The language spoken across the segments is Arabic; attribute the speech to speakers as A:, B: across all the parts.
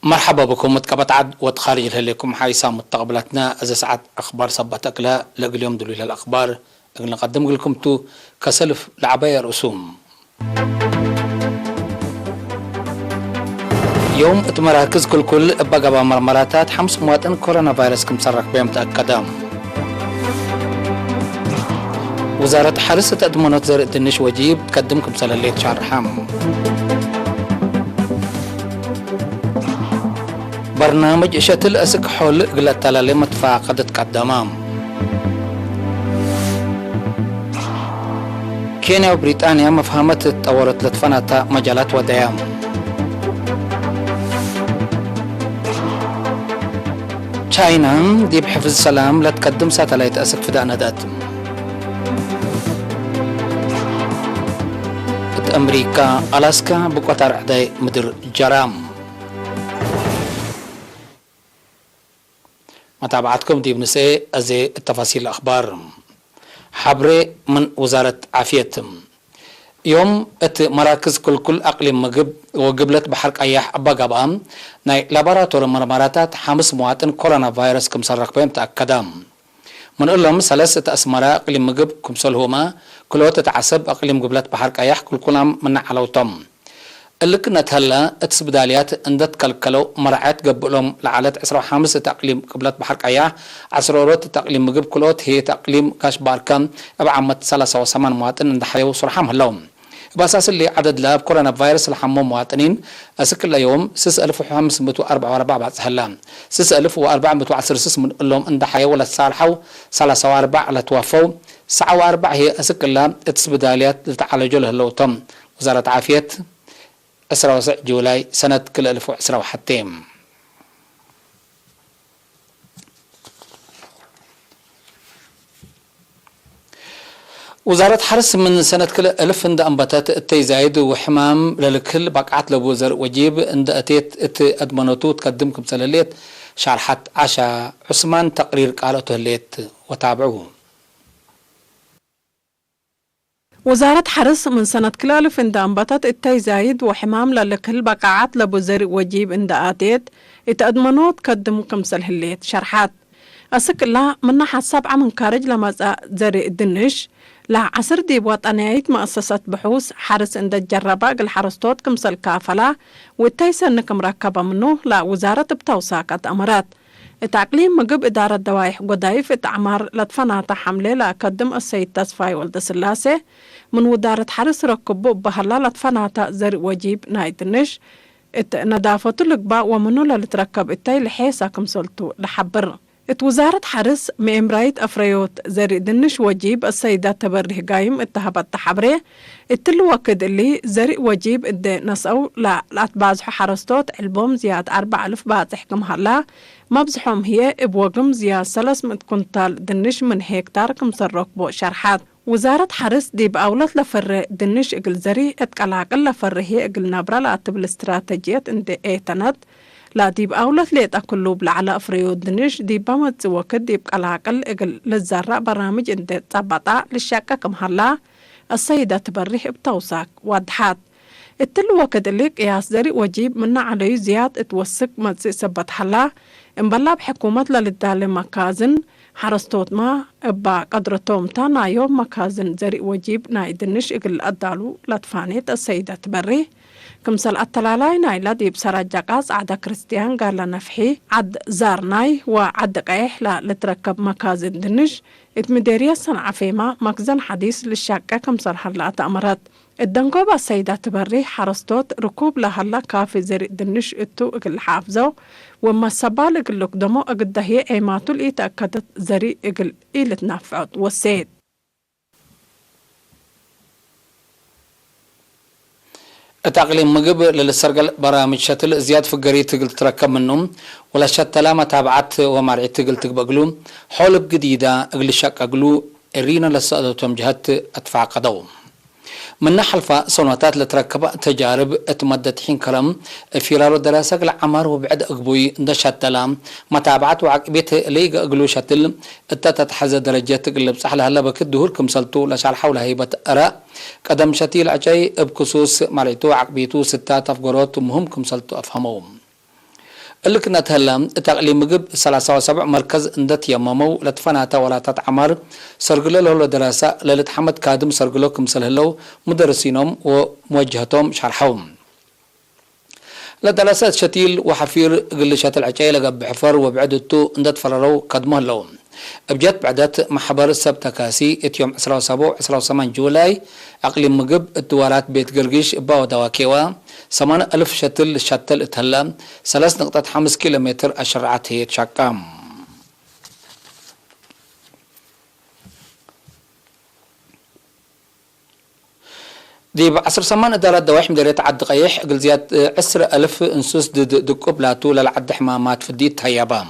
A: مرحبا بكم متقبط وتخارج لكم حيسا متقبلتنا إذا ساعات أخبار صبتك لا لقل يوم دلو الأخبار نقدم لكم تو كسلف لعباية رسوم يوم اتمراكز كل بقى مرمراتات 5 مواطن كورونا فيروس كم سرق بهم تأكدام وزارة حرس تأدمنات زرق دنش وجيب تقدمكم سلاليت شهر حام برنامج شتل أسك حول قلت تلالي متفاقدت قدامام كينيا وبريطانيا مفهمت تطورت لتفناتا مجالات وديام تشاينا دي بحفظ سلام لتقدم ساتلايت أسك فداء ندات أمريكا ألاسكا بقطر عداي مدر جرام متابعتكم دي بنساء أزي التفاصيل الأخبار حبري من وزارة عافية يوم مراكز كل أقليم مجب وقبلت بحرق أياح أبا قبام ناي لابراتور مرمراتات 5 مواطن كورونا فيروس كم سرق بهم تأكدام من لهم 3 أسمراء أقليم مجب كم سلهما كلها تتعصب أقليم قبلت بحرق أياح كلام من علوتهم اللي كنا تهلا اتسبداليات اندت كلكلو مرعات قبلهم لعالت 15 تقليم قبلت بحرق اياه 10 تقليم مجب كلوت هي تقليم كاش باركم ابعمت 38 مواطن عند حيو صرحهم هلهم باساس اللي عدد لاب كورونا فيروس الحمو مواطنين اسكل يوم 6544 بعد هلام 6416 من لهم عند حيو ولا صالحوا 34 على توفوا 49 هي اسكل اتسبداليات لتعالجوا له تم وزارة عافية 19 جولاي سنة كل 2021 وزارة حرس من سنة كل 1000 عند أنباتات التيزايد وحمام للكل بقعت لبوزر وجيب عند أتيت أدمنوتو تقدمكم سلاليت شرحت عشا عثمان تقرير قالته الليت وتابعوه
B: وزارة حرس من سنة كلالف عند أنباتات التيزايد وحمام للكل بقعات لبوزر وجيب عند آتيت اتأدمنوت قدمكم سلهليت شرحات أسك الله من حساب عمن كارج لما زري الدنش لا عصر دي وطنيات مؤسسة بحوث حرس عند الجرباء الحرستوت كمسل كافلة والتيسن مركبة منه لا وزارة بتوساقات أمرات التعقليم مجب إدارة دوايح قدايف اتعمار لطفنات حملة لأقدم السيد تصفاي والدسلاسة من وزارة حرس ركبوا بهلا لطفنات زر وجيب نايدنش نظافة القباء ومنو لتركب التاي لحيسا كمسلتو لحبر وزارة حرس مئمرايت أفريوت زر دنش وجيب السيدة تبره قايم اتهبت تحبره التلو وكد اللي زر وجيب ادي نسأو لأتبازحو حرستوت علبوم زياد 4000 بازح كم هلا مبزحهم هي ابوغم زياد 300 كنتال دنش من هكتار كم سرقبو شرحات وزارة حرس دي بأولت لفر دنش اقل زري اتقلاقل لفر هي اقل نبرا لأتب الاستراتيجيات اندي ايتنات لا ديب أولت ليت أكلوب لعلى أفريو دنش ديب بمت وكد ديب قلاقل إقل للزراء برامج اندي تبطا للشاكة كم هلا السيدة تبريح بتوساك وادحات التلو وكد اللي قياس زري وجيب منا علي زياد اتوسك مدسي سبت حلا انبلا بحكومة للدالي مكازن حرستوت ما ابا قدرتهم تانا يوم مكازن زري وجيب نايدنش إقل أدالو لطفانيت السيدة تبريح كمسل التلالاي نايلا ديب سراجاقاس عدا كريستيان قال نفحي عد زارناي وعد قيح لا لتركب مكازن دنش اتمديريا صنع فيما مكزن حديث للشاكة كمسل هلا تأمرات الدنقوبة السيدة تبري حرستوت ركوب لهلا كافي زري دنش اتو اقل حافظو وما السبال اقل لقدمو اقل دهي ايماتو اللي تأكدت زري اقل ايلة نافعت والسيد
A: التعقليم مجب للسرقل برامج شتل زياد فقري تقل تركب منهم ولا شتلا متابعات ومرعي تقل تقبقلو حولب جديدة اقل شاك اقلو ارينا للسادة جهات ادفع قدو من حلفة صنواتات لتركب تجارب اتمدت حين كلام فرار الدراسة العمر وبعد اقبوي دا شتلا متابعات وعقبيت ليق اقلو شتل تتحزى درجات تقلب صحلها هلا بك الدهور كمسلتو لشعر حول هيبة اراء قدم شتيل عجاي بكسوس ماليتو عقبيتو 6 افقرات مهم كمسلتو افهموهم اللي كنا تهلم تقليم مجب 37 مركز اندت يمامو لتفناتا ولا تتعمر سرقلو له دراسة للت حمد كادم سرقلو كمسلهلو مدرسينهم وموجهتهم شرحهم لدراسات شتيل وحفير قلشات العجايلة بحفر وبعدتو اندت فررو قدمه لهم ابجت بعدت محبر السبت كاسي اتيوم 17 جولاي اقليم مجب الدوارات بيت قرقيش باو دواكيوا 8000 شتل اتهلا 3.5 كيلومتر اشرعت هي تشاكام دي بعصر سمان إدارة دوايح مديرية عد قيح قل زياد 10,000 انسوس دقوب لاتو للعد حمامات في الديت هيابام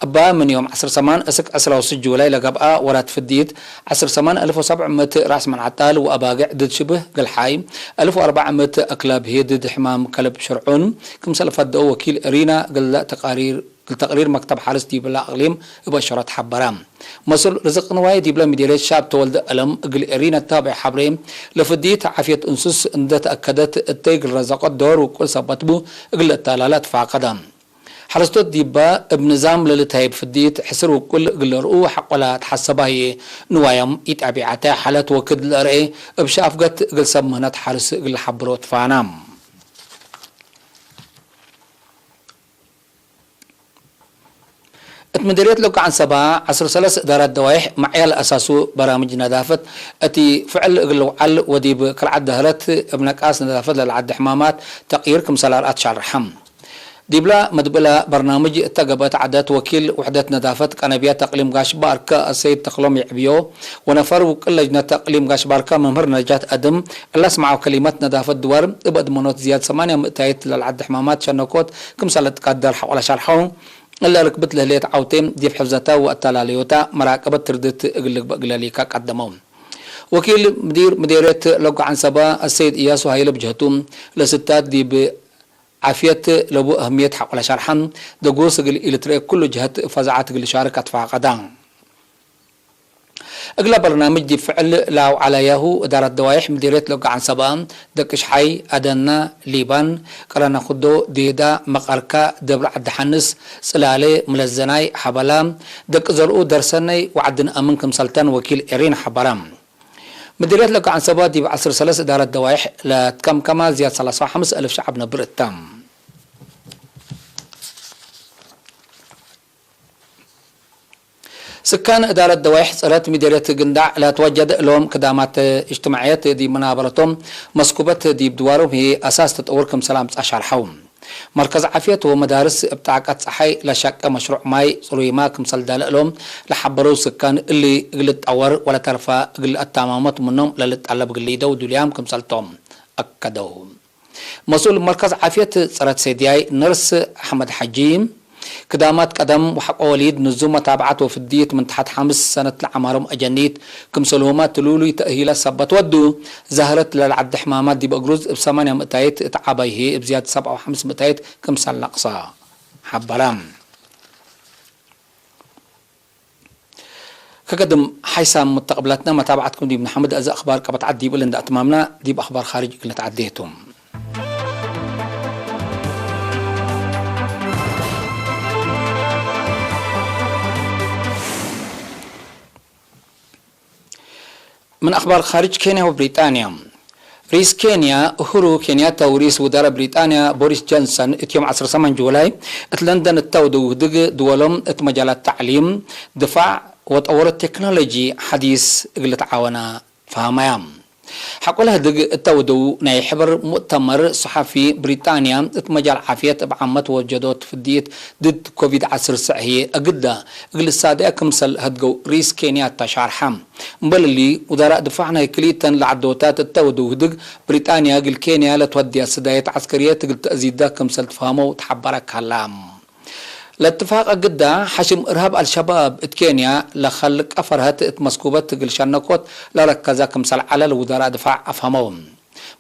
A: أبا من يوم 10 سمان أسك 16 جولاي لقبقى ورات في الديت 10 سمان 1700 رأس من عطال وأباقع ضد شبه قل حاي 1400 أكلاب هي ضد حمام كلب شرعون كم سلفت دو وكيل أرينا قل تقرير مكتب حارس دي بلا أقليم بشرات حبرام مسؤول رزق نواي دي بلا مديرية شاب تولد ألم قل أرينا تابع حبريم لفديت عافية أنسوس اندت أكدت التيق الرزاقات دور وكل سبتبو قل التالالات فاقدام حرستو ديبا بنظام للتهيب فديت حسر وكل قل رؤو حق ولا تحسبها هي نوايم يتعبي عتا حالات وكد الأرئي بشاف قد قل سمهنات حارس قل حبروت فانام اتمدريت لك عن 17 إدارات دوايح معيال أساسو برامج نظافة أتي فعل قلو عل وديب كالعد دهرت ابنك آس نظافة للعد حمامات تقيير كمسالارات شعر رحم ديبلا مدبلا برنامج تقبت عدات وكيل وحدة نظافة قنابيات تقليم غاش باركا السيد تقلوم يعبيو ونفر وكل لجنة تقليم غاش باركا ممهر نجاة أدم اللي اسمعوا كلمات نظافة دوار ابد منوت زياد 8 مئتايت للعد حمامات شنوكوت كمسالة قدر حوالي شرحهم إلا ركبت له ليت عوتيم ديف حفظتا والتلاليوتا مراقبة تردت اقلق بقلاليكا قدمهم وكيل مديرية لوقع عن سبا السيد إياسو هايلب جهتم لستات دي عافية لبو أهمية حق ولا شرحن دقوس إلى ترى كل جهة فزعات قل شاركة فاقدان أغلب برنامج دي فعل لاو على ياهو إدارة دوايح مديرية لوقع عن سبان دكش حي أدنا ليبان قرانا خدو ديدا مقاركا دبر عد حنس سلالي ملزناي حبلام دك زرقو درسناي وعدنا أمنكم سلطان وكيل إرين حبرام مديرية لوقع عن سبان دي بعصر 3 إدارة دوايح لتكم كما زياد 35,000 شعب نبر التام سكان إدارة دوايح صارت مديرية قندع لا توجد لهم خدمات اجتماعيات دي منابرتهم مسكوبة دي بدوارهم هي أساس تطوركم سلام أشهر حوم مركز عافية ومدارس بتاعكات صحي لا شك مشروع ماي صرويما كمسل دالهم لحبروا سكان اللي قلت أور ولا ترفع قل التمامات منهم للت على بقلي دو دوليام كمسل توم أكدوا مسؤول مركز عافية صارت سيدياي نرس أحمد حجيم كدامات قدم وحق وليد نزوم متابعته في الديت من تحت 5 سنة العمارم أجنيت كمسلومات تلولي تأهيل سبت ودو زهرت للعد حمامات دي بقروز ب8 مئتايت تعبيه بزيادة 7 و5 مئتايت كمسل نقصا حبرام كقدم حيسام متقبلاتنا متابعتكم دي محمد أزا أخبار كبت عدي بلند أتمامنا دي بأخبار خارج قلت عديتهم من أخبار خارج كينيا وبريطانيا رئيس كينيا أهورو كينياتا ورئيس وزراء بريطانيا بوريس جونسون يوم 10 جولاي لندن التودو دق دولهم مجالات التعليم دفاع وتطور التكنولوجي حديث قلة تعاونا فهميام حقولها دق التودو ناي حبر مؤتمر صحفي بريطانيا مجال عافية بعامة وجدوت في الديت ضد كوفيد 19 هي أقدا قل السادة كمسل هدقو رئيس كينيا تشارحام مبللي وزراء دفاعنا كليتا لعدوتات التودو دق بريطانيا قل كينيا لتودي السدايات عسكرية قل تأزيد كمسل تفهمو وتحبرك هلام الاتفاق قدا حشم إرهاب الشباب كينيا لخلق أفرهت مسكوبة قل شنكوت لركزا كمسل على الوزراء دفاع أفهمهم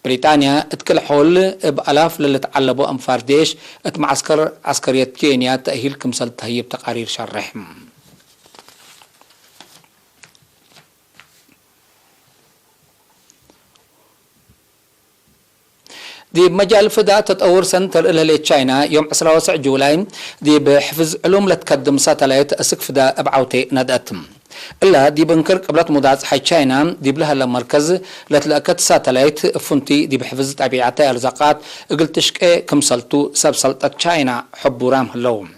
A: بريطانيا اتكل حول بألاف للي تعلبوا أنفار ديش معسكر عسكرية كينيا تأهيل كمسل تهيب تقارير شرحم دي مجال فضاء تطور سنتر إلى تشاينا يوم 19 جولاي دي بحفظ علوم لتقدم ساتلايت أسك فضاء أبعوتي ندأتم إلا دي بنكر قبلت مداز حي تشاينا دي بلها لمركز لتلاقت ساتلايت فنتي دي بحفظ طبيعتي أرزاقات قلت تشكي كم سلطو سب سلطة تشاينا حبورام هلوم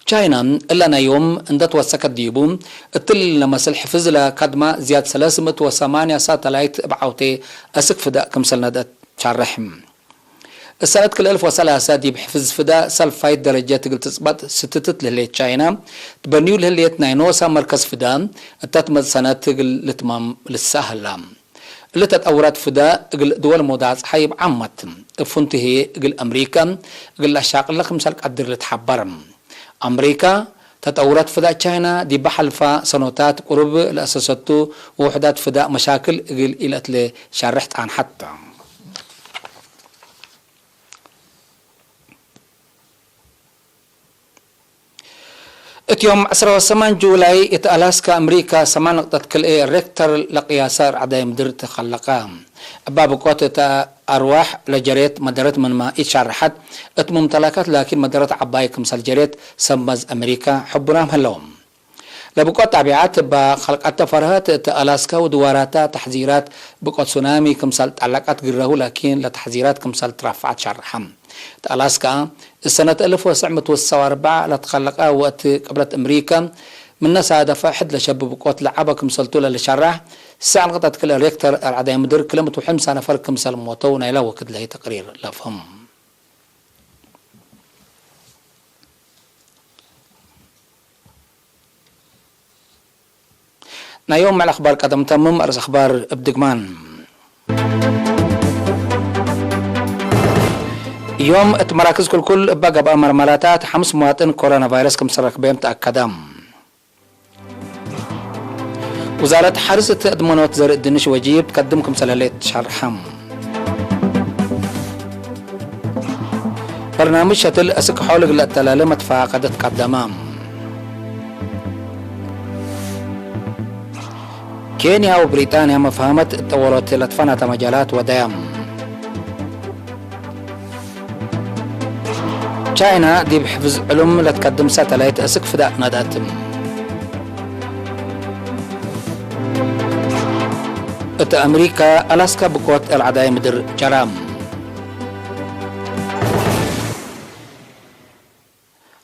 A: تشاينا إلا يوم اندت وسكت ديبوم التل لمسل حفظ لكدما زياد 308 ساتلايت أبعوتي أسك فضاء كم سلندت شرحم السنة كل 1003 دي بحفظ فدا سلفايت درجات قلت تصبت ستتت للي تشاينا تبنيو للي تناينوسا مركز فدا التتمد سنة تقل لتمام للسهل اللي تتأورات فدا قل دول موداز حيب عامة فنتهي قل أمريكا قل أشاق لكم سالك قدر لتحبرم أمريكا تتأورات فدا تشاينا دي بحلفا سنوتات قرب لأساساتو ووحدات فدا مشاكل قل إلى شرحت عن حتى يوم 18 جولاي ألاسكا أمريكا 8 كل ريكتر لقياسار عدايم مدر تخلقا باب قوت أرواح لجريت مدرت من ما إشارحت ممتلكات لكن مدرت عبايكم سالجريت سمز أمريكا حبنا هلوم لبقوت تابعات بخلقات تفرهات ألاسكا ودواراتا تحذيرات بقوت سونامي كمسال تعلقات قره لكن لتحذيرات كمسال ترفعت شرحم ألاسكا السنة 1904 لتخلقها وقت قبلت أمريكا من ناس هذا فاحد لشباب بقوت لعبة كمسلتولا لشرح الساعة قطعت كل ريكتر العداية مدر كلمة وحمس أنا فرق كمسال موتونا إلى وقت له تقرير لا فهم يوم مع الأخبار قدم تمم أرز أخبار بدقمان يوم مراكز كل بقى بقى مرملاتات 5 مواطن كورونا فيروس كم سرق بهم تأكدام وزارة حرس أدمنوت زر الدنش وجيب تقدمكم سلالات شرحم برنامج شتل أسك حول التلالمة فاقدت قدمام كينيا وبريطانيا مفهمت التورط لطفنة مجالات وديام تشاينا دي بحفظ علوم لتقدم ساتلايت أسك فداء نداتم أمريكا ألاسكا بقوت العداية مدر جرام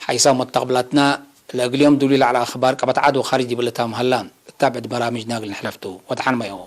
A: حيث متقبلاتنا اليوم دليل على أخبار كبت عادو خارجي بلتام هلان تابعت برامج ناقل نحلفتو وضحان ما يهو